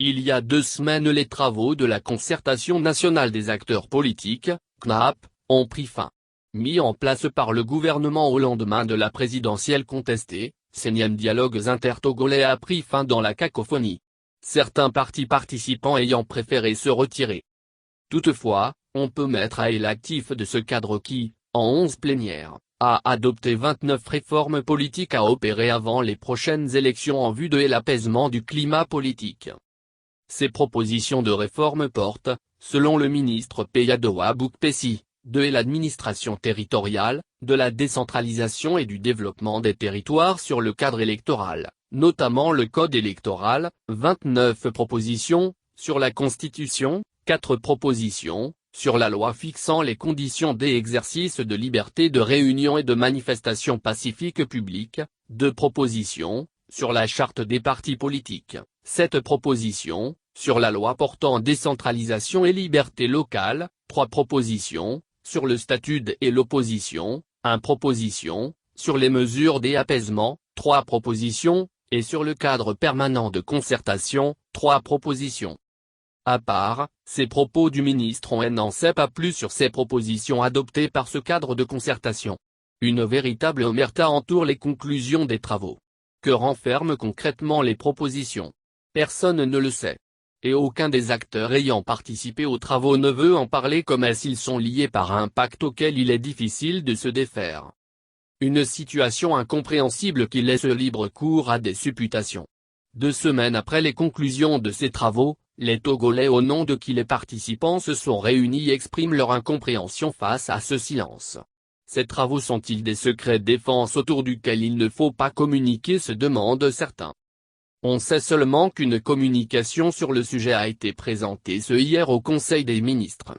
Il y a 2 semaines, les travaux de la concertation nationale des acteurs politiques, CNAP, ont pris fin. Mis en place par le gouvernement au lendemain de la présidentielle contestée, l'énième dialogue intertogolais a pris fin dans la cacophonie. Certains partis participants ayant préféré se retirer. Toutefois, on peut mettre à l'actif de ce cadre qui, en 11 plénières, a adopté 29 réformes politiques à opérer avant les prochaines élections en vue de l'apaisement du climat politique. Ces propositions de réforme portent, selon le ministre Peyadoa Boukpessi, de l'administration territoriale, de la décentralisation et du développement des territoires sur le cadre électoral, notamment le code électoral, 29 propositions, sur la Constitution, 4 propositions, sur la loi fixant les conditions d'exercice de liberté de réunion et de manifestation pacifique publique, 2 propositions, sur la charte des partis politiques, 7 propositions, sur la loi portant décentralisation et liberté locale, 3 propositions, sur le statut et l'opposition, 1 proposition, sur les mesures d'apaisement, 3 propositions, et sur le cadre permanent de concertation, 3 propositions. À part, ces propos du ministre, on n'en sait pas plus sur ces propositions adoptées par ce cadre de concertation. Une véritable omerta entoure les conclusions des travaux. Que renferment concrètement les propositions? Personne ne le sait. Et aucun des acteurs ayant participé aux travaux ne veut en parler, comme s'ils sont liés par un pacte auquel il est difficile de se défaire. Une situation incompréhensible qui laisse libre cours à des supputations. 2 semaines après les conclusions de ces travaux, les Togolais au nom de qui les participants se sont réunis expriment leur incompréhension face à ce silence. Ces travaux sont-ils des secrets de défense autour duquel il ne faut pas communiquer, se demandent certains. On sait seulement qu'une communication sur le sujet a été présentée hier au Conseil des ministres.